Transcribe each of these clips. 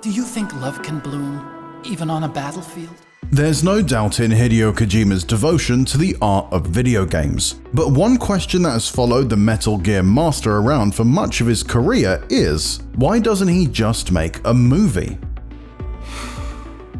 Do you think love can bloom, even on a battlefield? There's no doubt in Hideo Kojima's devotion to the art of video games, but one question that has followed the Metal Gear master around for much of his career is, why doesn't he just make a movie?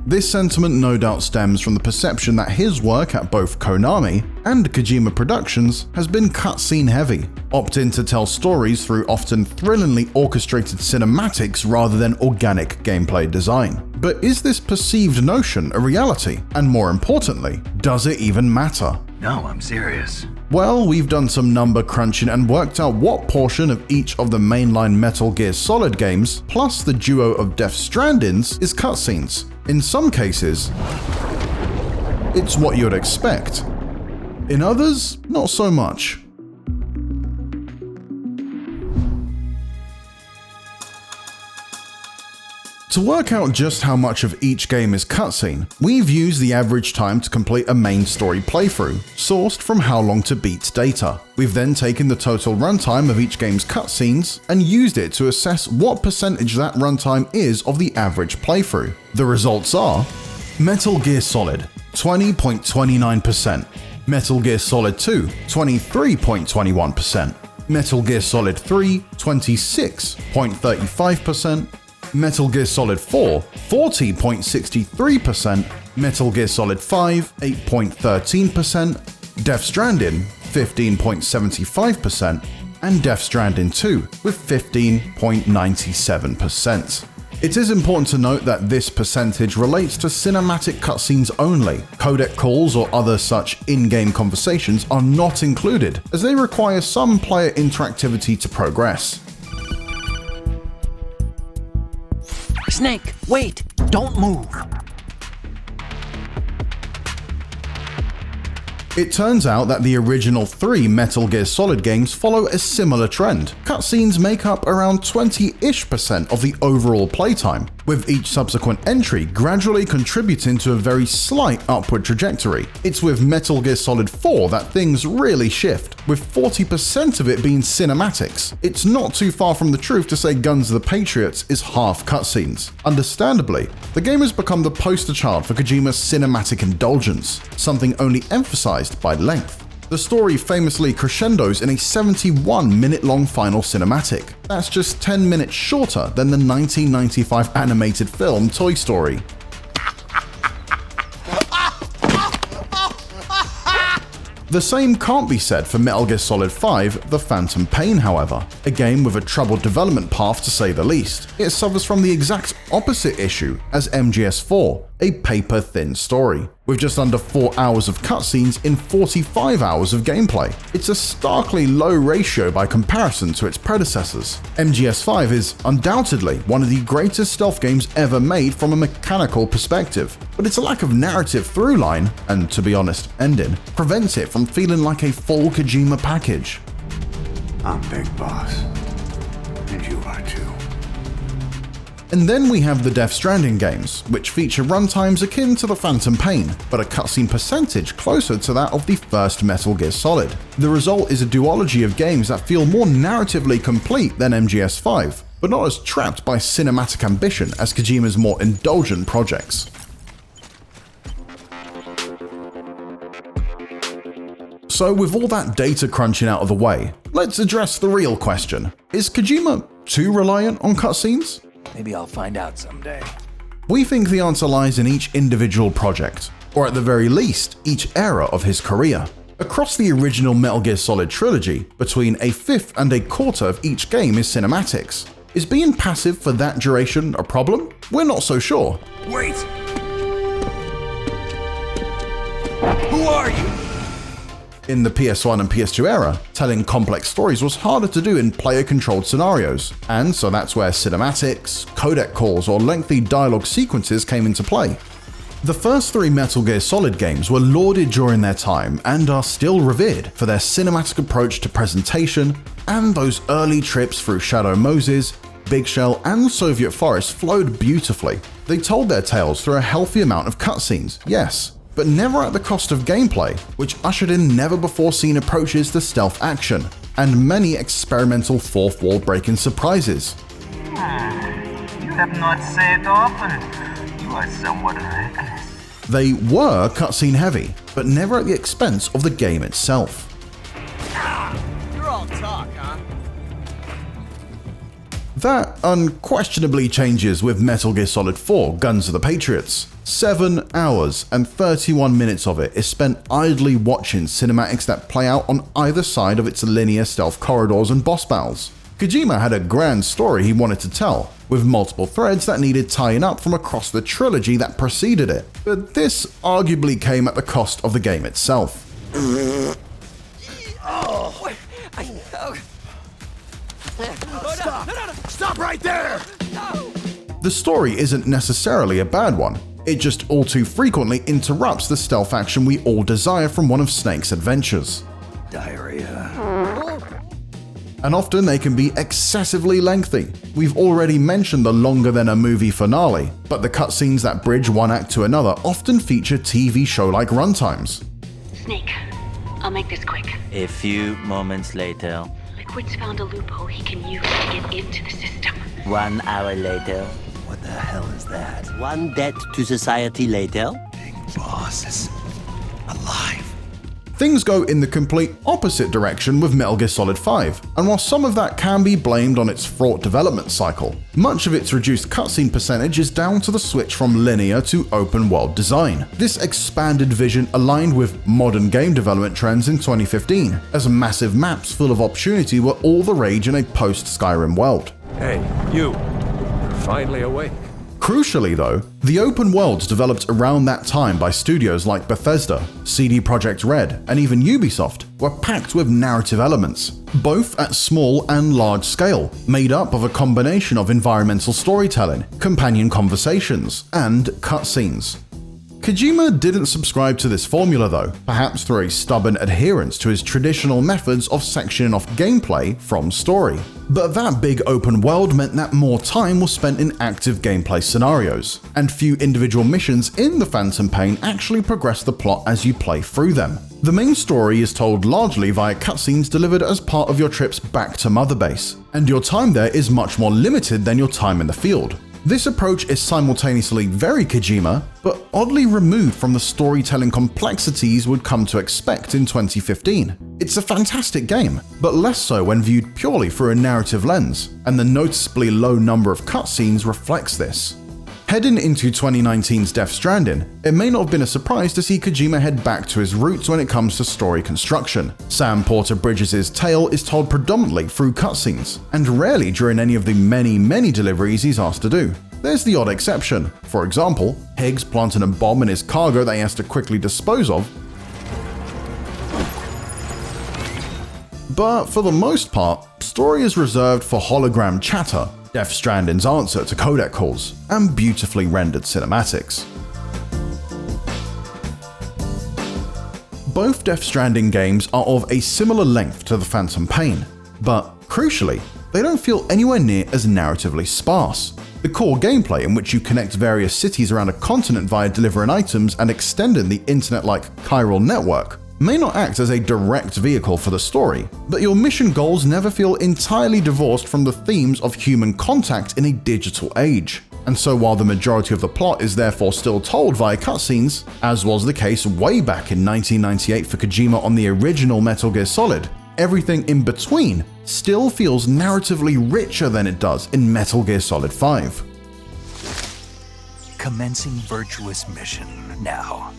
This sentiment no doubt stems from the perception that his work at both Konami and Kojima Productions has been cutscene heavy, opting to tell stories through often thrillingly orchestrated cinematics rather than organic gameplay design. But is this perceived notion a reality? And more importantly, does it even matter? No, I'm serious. Well, we've done some number crunching and worked out what portion of each of the mainline Metal Gear Solid games, plus the duo of Death Strandings, is cutscenes. In some cases, it's what you'd expect. In others, not so much. To work out just how much of each game is cutscene, we've used the average time to complete a main story playthrough, sourced from How Long to Beat data. We've then taken the total runtime of each game's cutscenes and used it to assess what percentage that runtime is of the average playthrough. The results are Metal Gear Solid 20.29%, Metal Gear Solid 2 23.21%, Metal Gear Solid 3 26.35%, Metal Gear Solid 4 40.63%, Metal Gear Solid 5 8.13%, Death Stranding 15.75%, and Death Stranding 2 with 15.97%. It is important to note that this percentage relates to cinematic cutscenes only. Codec calls or other such in-game conversations are not included, as they require some player interactivity to progress. Snake, wait! Don't move! It turns out that the original 3 Metal Gear Solid games follow a similar trend. Cutscenes make up around 20-ish% of the overall playtime, with each subsequent entry gradually contributing to a very slight upward trajectory. It's with Metal Gear Solid 4 that things really shift, with 40% of it being cinematics. It's not too far from the truth to say Guns of the Patriots is half cutscenes. Understandably, the game has become the poster child for Kojima's cinematic indulgence, something only emphasized by length. The story famously crescendos in a 71-minute-long final cinematic. That's just 10 minutes shorter than the 1995 animated film Toy Story. The same can't be said for Metal Gear Solid 5 The Phantom Pain, however, a game with a troubled development path to say the least. It suffers from the exact opposite issue as MGS4, a paper-thin story, with just under 4 hours of cutscenes in 45 hours of gameplay. It's a starkly low ratio by comparison to its predecessors. MGS5 is undoubtedly one of the greatest stealth games ever made from a mechanical perspective, but its lack of narrative through line, and to be honest, ending, prevents it from feeling like a full Kojima package. I'm Big Boss, and you are too. And then we have the Death Stranding games, which feature runtimes akin to the Phantom Pain, but a cutscene percentage closer to that of the first Metal Gear Solid. The result is a duology of games that feel more narratively complete than MGS5, but not as trapped by cinematic ambition as Kojima's more indulgent projects. So with all that data crunching out of the way, let's address the real question. Is Kojima too reliant on cutscenes? Maybe I'll find out someday. We think the answer lies in each individual project, or at the very least, each era of his career. Across the original Metal Gear Solid trilogy, between a fifth and a quarter of each game is cinematics. Is being passive for that duration a problem? We're not so sure. Wait! Who are you? In the PS1 and PS2 era, telling complex stories was harder to do in player-controlled scenarios, and so that's where cinematics, codec calls, or lengthy dialogue sequences came into play. The first 3 Metal Gear Solid games were lauded during their time and are still revered for their cinematic approach to presentation, and those early trips through Shadow Moses, Big Shell, and Soviet Forest flowed beautifully. They told their tales through a healthy amount of cutscenes, yes, but never at the cost of gameplay, which ushered in never-before-seen approaches to stealth action, and many experimental fourth-wall breaking surprises. You have not said often. You are somewhat reckless. They were cutscene heavy, but never at the expense of the game itself. You're all talk, huh? That unquestionably changes with Metal Gear Solid 4 Guns of the Patriots. 7 hours and 31 minutes of it is spent idly watching cinematics that play out on either side of its linear stealth corridors and boss battles. Kojima had a grand story he wanted to tell, with multiple threads that needed tying up from across the trilogy that preceded it, but this arguably came at the cost of the game itself. Stop right there! The story isn't necessarily a bad one, it just all too frequently interrupts the stealth action we all desire from one of Snake's adventures. Diarrhea. And often they can be excessively lengthy. We've already mentioned the longer than a movie finale, but the cutscenes that bridge one act to another often feature TV show-like runtimes. Snake, I'll make this quick. A few moments later. Liquid's found a loophole he can use to get into the system. 1 hour later. What the hell is that? One debt to society later. Big Boss is alive. Things go in the complete opposite direction with Metal Gear Solid 5, and while some of that can be blamed on its fraught development cycle, much of its reduced cutscene percentage is down to the switch from linear to open world design. This expanded vision aligned with modern game development trends in 2015, as massive maps full of opportunity were all the rage in a post-Skyrim world. Hey, you. You're finally awake. Crucially though, the open worlds developed around that time by studios like Bethesda, CD Projekt Red, and even Ubisoft were packed with narrative elements, both at small and large scale, made up of a combination of environmental storytelling, companion conversations, and cutscenes. Kojima didn't subscribe to this formula though, perhaps through a stubborn adherence to his traditional methods of sectioning off gameplay from story. But that big open world meant that more time was spent in active gameplay scenarios, and few individual missions in the Phantom Pain actually progress the plot as you play through them. The main story is told largely via cutscenes delivered as part of your trips back to Mother Base, and your time there is much more limited than your time in the field. This approach is simultaneously very Kojima, but oddly removed from the storytelling complexities we'd come to expect in 2015. It's a fantastic game, but less so when viewed purely through a narrative lens, and the noticeably low number of cutscenes reflects this. Heading into 2019's Death Stranding, it may not have been a surprise to see Kojima head back to his roots when it comes to story construction. Sam Porter Bridges' tale is told predominantly through cutscenes, and rarely during any of the many deliveries he's asked to do. There's the odd exception, for example, Higgs planting a bomb in his cargo that he has to quickly dispose of. But for the most part, story is reserved for hologram chatter, Death Stranding's answer to codec calls, and beautifully rendered cinematics. Both Death Stranding games are of a similar length to the Phantom Pain, but crucially, they don't feel anywhere near as narratively sparse. The core gameplay, in which you connect various cities around a continent via delivering items and extending the internet-like chiral network, may not act as a direct vehicle for the story, but your mission goals never feel entirely divorced from the themes of human contact in a digital age. And so while the majority of the plot is therefore still told via cutscenes, as was the case way back in 1998 for Kojima on the original Metal Gear Solid, everything in between still feels narratively richer than it does in Metal Gear Solid 5. Commencing virtuous mission now.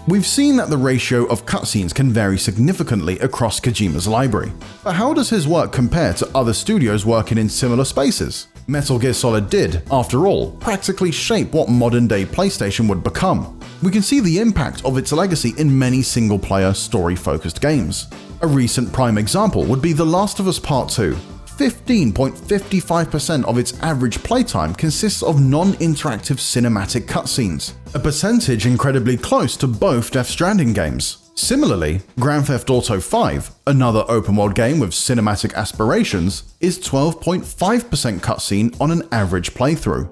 We've seen that the ratio of cutscenes can vary significantly across Kojima's library, but how does his work compare to other studios working in similar spaces? Metal Gear Solid did, after all, practically shape what modern-day PlayStation would become. We can see the impact of its legacy in many single-player, story-focused games. A recent prime example would be The Last of Us Part 2. 15.55% of its average playtime consists of non-interactive cinematic cutscenes, a percentage incredibly close to both Death Stranding games. Similarly, Grand Theft Auto 5, another open-world game with cinematic aspirations, is 12.5% cutscene on an average playthrough.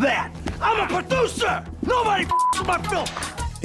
That! I'm a producer! Nobody with my film!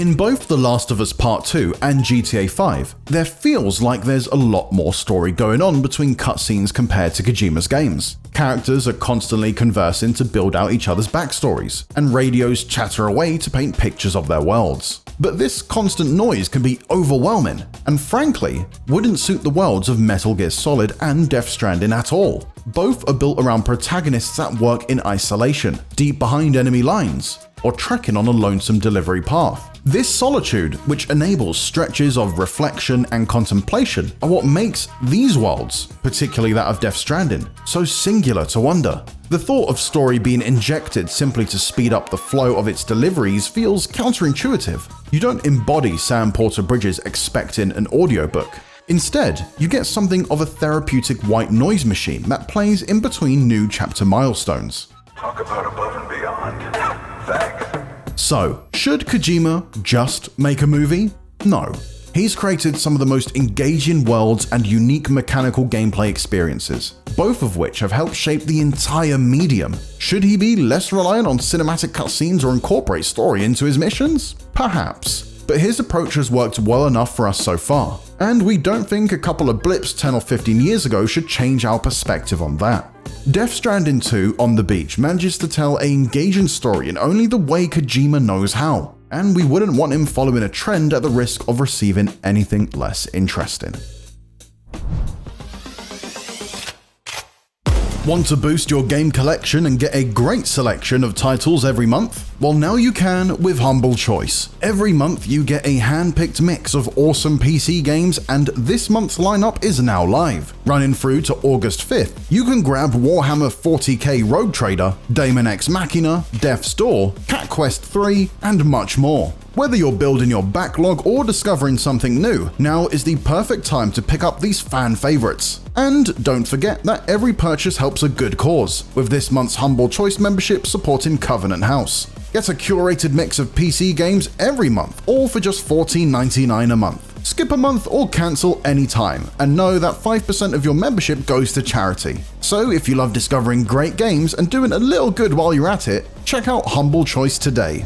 In both The Last of Us Part 2 and GTA 5, there feels like there's a lot more story going on between cutscenes compared to Kojima's games. Characters are constantly conversing to build out each other's backstories, and radios chatter away to paint pictures of their worlds. But this constant noise can be overwhelming, and frankly, wouldn't suit the worlds of Metal Gear Solid and Death Stranding at all. Both are built around protagonists that work in isolation, deep behind enemy lines, or trekking on a lonesome delivery path. This solitude, which enables stretches of reflection and contemplation, are what makes these worlds, particularly that of Death Stranding, so singular to wonder. The thought of story being injected simply to speed up the flow of its deliveries feels counterintuitive. You don't embody Sam Porter Bridges expecting an audiobook. Instead, you get something of a therapeutic white noise machine that plays in between new chapter milestones. Talk about above and beyond. Thanks. So, should Kojima just make a movie? No. He's created some of the most engaging worlds and unique mechanical gameplay experiences, both of which have helped shape the entire medium. Should he be less reliant on cinematic cutscenes or incorporate story into his missions? Perhaps. But his approach has worked well enough for us so far, and we don't think a couple of blips 10 or 15 years ago should change our perspective on that. Death Stranding 2 On the Beach manages to tell an engaging story in only the way Kojima knows how, and we wouldn't want him following a trend at the risk of receiving anything less interesting. Want to boost your game collection and get a great selection of titles every month? Well, now you can with Humble Choice. Every month you get a hand-picked mix of awesome PC games, and this month's lineup is now live. Running through to August 5th, you can grab Warhammer 40k Rogue Trader, Daemon X Machina, Death's Door, Cat Quest 3, and much more. Whether you're building your backlog or discovering something new, now is the perfect time to pick up these fan favorites. And don't forget that every purchase helps a good cause, with this month's Humble Choice membership supporting Covenant House. Get a curated mix of PC games every month, all for just $14.99 a month. Skip a month or cancel anytime, and know that 5% of your membership goes to charity. So if you love discovering great games and doing a little good while you're at it, check out Humble Choice today.